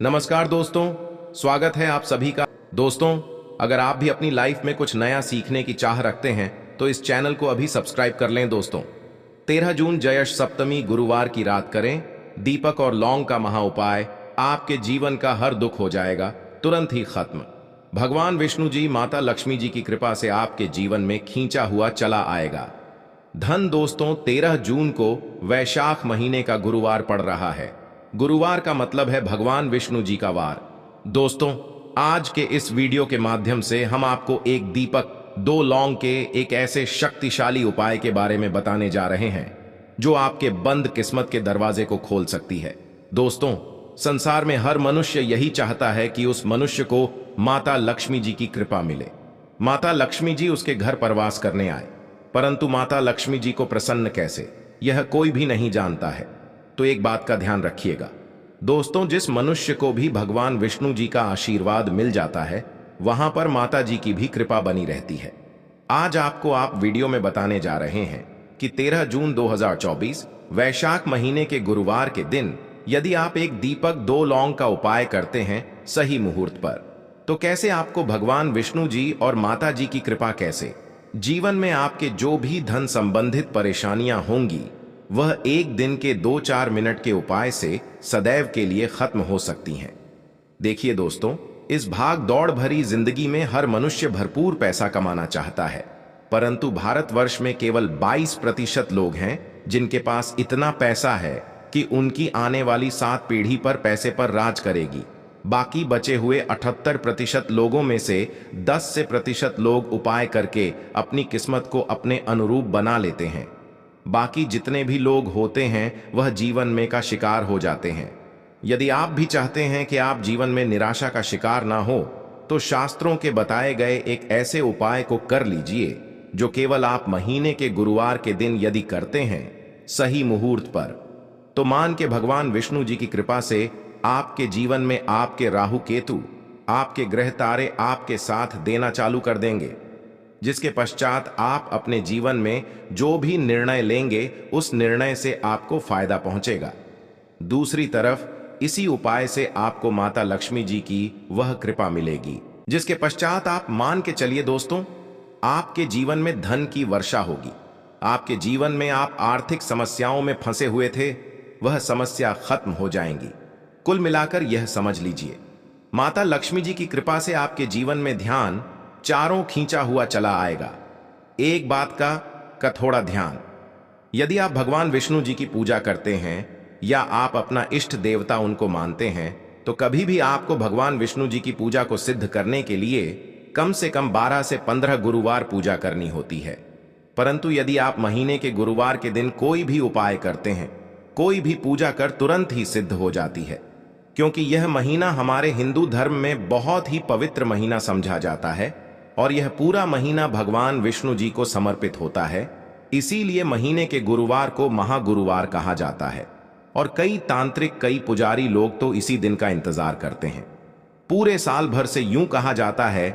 नमस्कार दोस्तों, स्वागत है आप सभी का। दोस्तों, अगर आप भी अपनी लाइफ में कुछ नया सीखने की चाह रखते हैं तो इस चैनल को अभी सब्सक्राइब कर लें। दोस्तों, 13 जून जयश सप्तमी गुरुवार की रात करें दीपक और लौंग का महा उपाय। आपके जीवन का हर दुख हो जाएगा तुरंत ही खत्म। भगवान विष्णु जी, माता लक्ष्मी जी की कृपा से आपके जीवन में खींचा हुआ चला आएगा धन। दोस्तों, 13 जून को वैशाख महीने का गुरुवार पड़ रहा है। गुरुवार का मतलब है भगवान विष्णु जी का वार। दोस्तों, आज के इस वीडियो के माध्यम से हम आपको एक दीपक, 2 लौंग के एक ऐसे शक्तिशाली उपाय के बारे में बताने जा रहे हैं जो आपके बंद किस्मत के दरवाजे को खोल सकती है। दोस्तों, संसार में हर मनुष्य यही चाहता है कि उस मनुष्य को माता लक्ष्मी जी की कृपा मिले, माता लक्ष्मी जी उसके घर प्रवास करने आए। परंतु माता लक्ष्मी जी को प्रसन्न कैसे, यह कोई भी नहीं जानता है। तो एक बात का ध्यान रखिएगा दोस्तों, जिस मनुष्य को भी भगवान विष्णु जी का आशीर्वाद मिल जाता है वहां पर माता जी की भी कृपा बनी रहती है। आज आपको वीडियो में बताने जा रहे हैं कि 13 जून 2024 वैशाख महीने के गुरुवार के दिन यदि आप एक दीपक, 2 लौंग का उपाय करते हैं सही मुहूर्त पर, तो कैसे आपको भगवान विष्णु जी और माता जी की कृपा कैसे जीवन में आपके जो भी धन संबंधित परेशानियां होंगी वह एक दिन के 2-4 मिनट के उपाय से सदैव के लिए खत्म हो सकती हैं। देखिए दोस्तों, इस भाग दौड़ भरी जिंदगी में हर मनुष्य भरपूर पैसा कमाना चाहता है, परंतु भारतवर्ष में केवल 22% लोग हैं जिनके पास इतना पैसा है कि उनकी आने वाली 7 पीढ़ी पर पैसे पर राज करेगी। बाकी बचे हुए 78% लोगों में से 10 से प्रतिशत लोग उपाय करके अपनी किस्मत को अपने अनुरूप बना लेते हैं। बाकी जितने भी लोग होते हैं वह जीवन में का शिकार हो जाते हैं। यदि आप भी चाहते हैं कि आप जीवन में निराशा का शिकार ना हो, तो शास्त्रों के बताए गए एक ऐसे उपाय को कर लीजिए जो केवल आप महीने के गुरुवार के दिन यदि करते हैं सही मुहूर्त पर, तो मान के भगवान विष्णु जी की कृपा से आपके जीवन में आपके राहु केतु, आपके ग्रह तारे आपके साथ देना चालू कर देंगे, जिसके पश्चात आप अपने जीवन में जो भी निर्णय लेंगे उस निर्णय से आपको फायदा पहुंचेगा। दूसरी तरफ इसी उपाय से आपको माता लक्ष्मी जी की वह कृपा मिलेगी जिसके पश्चात आप मान के चलिए दोस्तों, आपके जीवन में धन की वर्षा होगी। आपके जीवन में आप आर्थिक समस्याओं में फंसे हुए थे, वह समस्या खत्म हो जाएंगी। कुल मिलाकर यह समझ लीजिए, माता लक्ष्मी जी की कृपा से आपके जीवन में ध्यान चारों खींचा हुआ चला आएगा। एक बात का थोड़ा ध्यान, यदि आप भगवान विष्णु जी की पूजा करते हैं या आप अपना इष्ट देवता उनको मानते हैं, तो कभी भी आपको भगवान विष्णु जी की पूजा को सिद्ध करने के लिए कम से कम 12 से 15 गुरुवार पूजा करनी होती है। परंतु यदि आप महीने के गुरुवार के दिन कोई भी उपाय करते हैं, कोई भी पूजा कर तुरंत ही सिद्ध हो जाती है, क्योंकि यह महीना हमारे हिंदू धर्म में बहुत ही पवित्र महीना समझा जाता है और यह पूरा महीना भगवान विष्णु जी को समर्पित होता है। इसीलिए महीने के गुरुवार को महागुरुवार कहा जाता है और कई तांत्रिक, कई पुजारी लोग तो इसी दिन का इंतजार करते हैं। पूरे साल भर से यूं कहा जाता है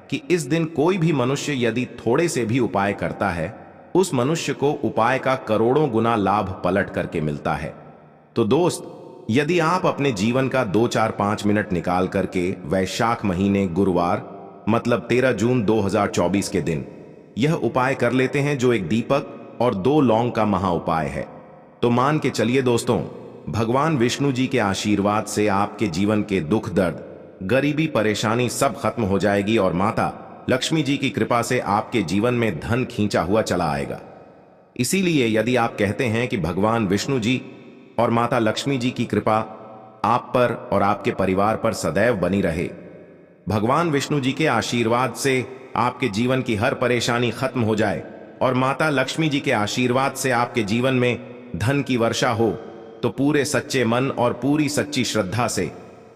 कि इस दिन कोई भी मनुष्य यदि थोड़े से भी उपाय करता है, उस मनुष्य को उपाय का करोड़ों गुना लाभ पलट करके मिलता है। तो दोस्त, यदि आप अपने जीवन का 2-4-5 मिनट निकाल करके वैशाख महीने गुरुवार मतलब 13 जून 2024 के दिन यह उपाय कर लेते हैं जो एक दीपक और 2 लौंग का महा उपाय है, तो मान के चलिए दोस्तों, भगवान विष्णु जी के आशीर्वाद से आपके जीवन के दुख, दर्द, गरीबी, परेशानी सब खत्म हो जाएगी और माता लक्ष्मी जी की कृपा से आपके जीवन में धन खींचा हुआ चला आएगा। इसीलिए यदि आप कहते हैं कि भगवान विष्णु जी और माता लक्ष्मी जी की कृपा आप पर और आपके परिवार पर सदैव बनी रहे, भगवान विष्णु जी के आशीर्वाद से आपके जीवन की हर परेशानी खत्म हो जाए और माता लक्ष्मी जी के आशीर्वाद से आपके जीवन में धन की वर्षा हो, तो पूरे सच्चे मन और पूरी सच्ची श्रद्धा से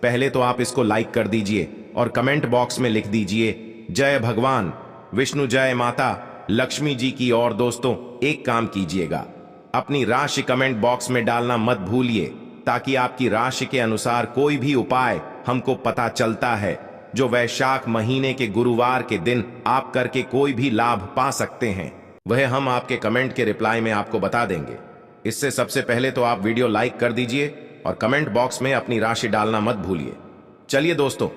पहले तो आप इसको लाइक कर दीजिए और कमेंट बॉक्स में लिख दीजिए जय भगवान विष्णु, जय माता लक्ष्मी जी की। और दोस्तों, एक काम कीजिएगा, अपनी राशि कमेंट बॉक्स में डालना मत भूलिए, ताकि आपकी राशि के अनुसार कोई भी उपाय हमको पता चलता है जो वैशाख महीने के गुरुवार के दिन आप करके कोई भी लाभ पा सकते हैं, वह हम आपके कमेंट के रिप्लाई में आपको बता देंगे। इससे सबसे पहले तो आप वीडियो लाइक कर दीजिए और कमेंट बॉक्स में अपनी राशि डालना मत भूलिए। चलिए दोस्तों,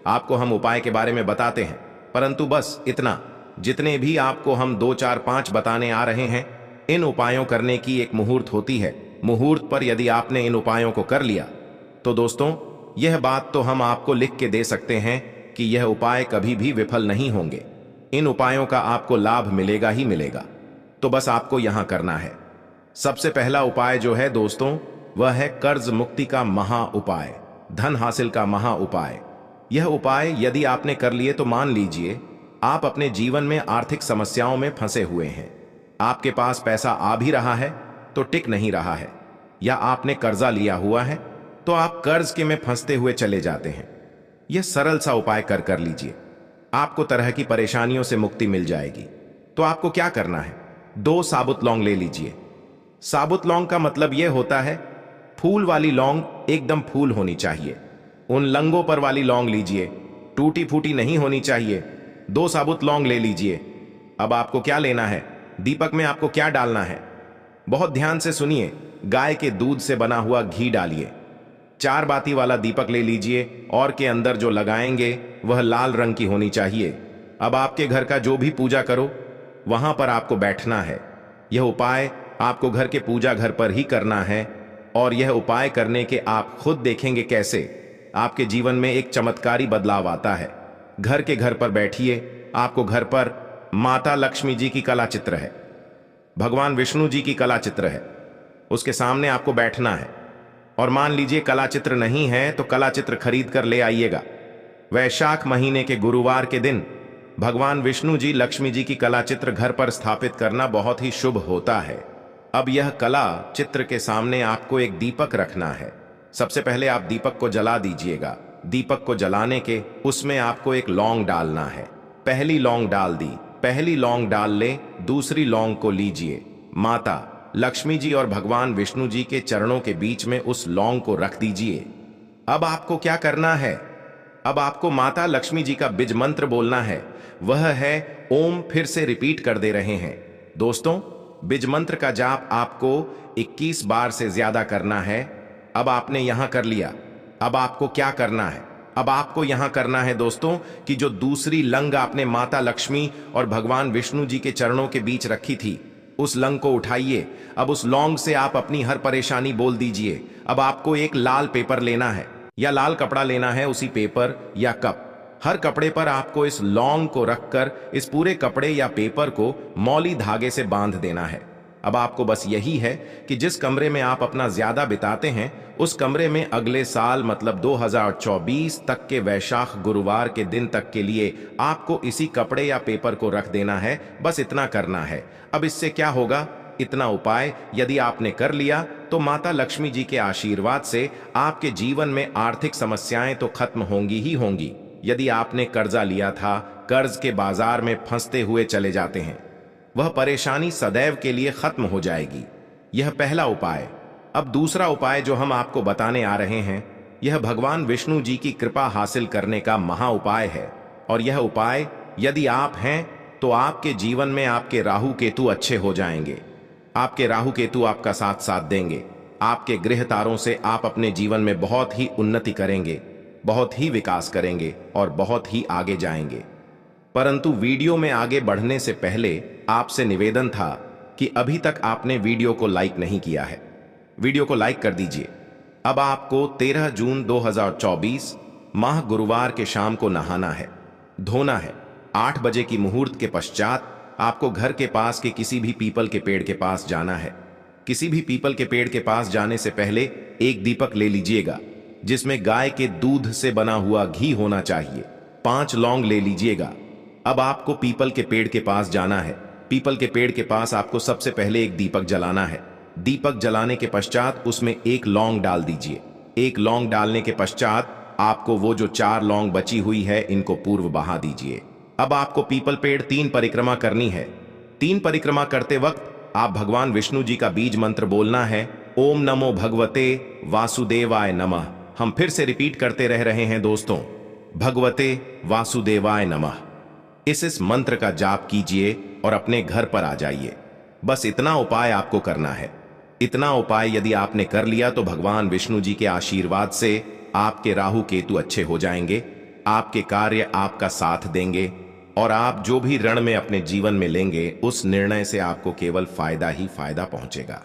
आपको हम उपाय के बारे में बताते हैं, परंतु बस इतना, जितने भी आपको हम 2 4 5 बताने आ रहे हैं, इन उपायों करने की एक मुहूर्त होती है। मुहूर्त पर यदि आपने इन उपायों को कर लिया तो दोस्तों, यह बात तो हम आपको लिख के दे सकते हैं कि यह उपाय कभी भी विफल नहीं होंगे। इन उपायों का आपको लाभ मिलेगा ही मिलेगा। तो बस आपको यहां करना है। सबसे पहला उपाय जो है दोस्तों, वह है कर्ज मुक्ति का महा उपाय, धन हासिल का महा उपाय। यह उपाय यदि आपने कर लिए तो मान लीजिए आप अपने जीवन में आर्थिक समस्याओं में फंसे हुए हैं। आपके पास पैसा आ भी रहा है तो टिक नहीं रहा है, या आपने कर्जा लिया हुआ है तो आप कर्ज के में फंसते हुए चले जाते हैं। यह सरल सा उपाय कर लीजिए, आपको तरह की परेशानियों से मुक्ति मिल जाएगी। तो आपको क्या करना है, 2 साबुत लौंग ले लीजिए। साबुत लौंग का मतलब यह होता है फूल वाली लौंग, एकदम फूल होनी चाहिए। उन लंगों पर वाली लौंग लीजिए, टूटी फूटी नहीं होनी चाहिए। 2 साबुत लौंग ले लीजिए। अब आपको क्या लेना है, दीपक में आपको क्या डालना है, बहुत ध्यान से सुनिए। गाय के दूध से बना हुआ घी डालिए। 4 बाती वाला दीपक ले लीजिए और के अंदर जो लगाएंगे वह लाल रंग की होनी चाहिए। अब आपके घर का जो भी पूजा करो वहां पर आपको बैठना है। यह उपाय आपको घर के पूजा घर पर ही करना है, और यह उपाय करने के आप खुद देखेंगे कैसे आपके जीवन में एक चमत्कारी बदलाव आता है। घर के घर पर बैठिए। आपको घर पर माता लक्ष्मी जी की कला चित्र है, भगवान विष्णु जी की कला चित्र है, उसके सामने आपको बैठना है। और मान लीजिए कला चित्र नहीं है तो कला चित्र खरीद कर ले आइएगा। वैशाख महीने के गुरुवार के दिन भगवान विष्णु जी लक्ष्मी जी की कला चित्र घर पर स्थापित करना बहुत ही शुभ होता है। अब यह कला चित्र के सामने आपको एक दीपक रखना है। सबसे पहले आप दीपक को जला दीजिएगा। दीपक को जलाने के उसमें आपको एक लौंग डालना है। पहली लौंग डाल दी, पहली लौंग डाल ले, दूसरी लौंग को लीजिए। माता लक्ष्मी जी और भगवान विष्णु जी के चरणों के बीच में उस लौंग को रख दीजिए। अब आपको क्या करना है, अब आपको माता लक्ष्मी जी का बीज मंत्र बोलना है। वह है ओम। फिर से रिपीट कर दे रहे हैं दोस्तों, बीज मंत्र का जाप आपको 21 बार से ज्यादा करना है। अब आपने यहां कर लिया। अब आपको क्या करना है, अब आपको यहां करना है दोस्तों कि जो दूसरी लंग आपने माता लक्ष्मी और भगवान विष्णु जी के चरणों के बीच रखी थी, उस लंग को उठाइए। अब उस लौंग से आप अपनी हर परेशानी बोल दीजिए। अब आपको एक लाल पेपर लेना है या लाल कपड़ा लेना है, उसी पेपर या कप, हर कपड़े पर आपको इस लौंग को रखकर इस पूरे कपड़े या पेपर को मौली धागे से बांध देना है। अब आपको बस यही है कि जिस कमरे में आप अपना ज्यादा बिताते हैं उस कमरे में अगले साल मतलब 2024 तक के वैशाख गुरुवार के दिन तक के लिए आपको इसी कपड़े या पेपर को रख देना है। बस इतना करना है। अब इससे क्या होगा, इतना उपाय यदि आपने कर लिया तो माता लक्ष्मी जी के आशीर्वाद से आपके जीवन में आर्थिक समस्याएं तो खत्म होंगी ही होंगी। यदि आपने कर्जा लिया था, कर्ज के बाजार में फंसते हुए चले जाते हैं, वह परेशानी सदैव के लिए खत्म हो जाएगी। यह पहला उपाय। अब दूसरा उपाय जो हम आपको बताने आ रहे हैं, यह भगवान विष्णु जी की कृपा हासिल करने का महा उपाय है। और यह उपाय यदि आप हैं तो आपके जीवन में आपके राहु केतु अच्छे हो जाएंगे। आपके राहु केतु आपका साथ साथ देंगे। आपके गृह तारों से आप अपने जीवन में बहुत ही उन्नति करेंगे, बहुत ही विकास करेंगे और बहुत ही आगे जाएंगे। परंतु वीडियो में आगे बढ़ने से पहले आपसे निवेदन था कि अभी तक आपने वीडियो को लाइक नहीं किया है, वीडियो को लाइक कर दीजिए। अब आपको 13 जून 2024 माह गुरुवार के शाम को नहाना है, धोना है। 8 बजे की मुहूर्त के पश्चात आपको घर के पास के किसी भी पीपल के पेड़ के पास जाना है। किसी भी पीपल के पेड़ के पास जाने से पहले एक दीपक ले लीजिएगा जिसमें गाय के दूध से बना हुआ घी होना चाहिए। 5 लौंग ले लीजिएगा। अब आपको पीपल के पेड़ के पास जाना है। पीपल के पेड़ के पास आपको सबसे पहले एक दीपक जलाना है। दीपक जलाने के पश्चात उसमें एक लौंग डाल दीजिए। एक लौंग डालने के पश्चात आपको वो जो 4 लौंग बची हुई है इनको पूर्व बहा दीजिए। अब आपको पीपल पेड़ 3 परिक्रमा करनी है। 3 परिक्रमा करते वक्त आप भगवान विष्णु जी का बीज मंत्र बोलना है, ओम नमो भगवते वासुदेवाय नमः। हम फिर से रिपीट करते रह रहे हैं दोस्तों, भगवते वासुदेवाय नमः। इस मंत्र का जाप कीजिए और अपने घर पर आ जाइए। बस इतना उपाय आपको करना है। इतना उपाय यदि आपने कर लिया तो भगवान विष्णु जी के आशीर्वाद से आपके राहु केतु अच्छे हो जाएंगे, आपके कार्य आपका साथ देंगे और आप जो भी ऋण में अपने जीवन में लेंगे उस निर्णय से आपको केवल फायदा ही फायदा पहुंचेगा।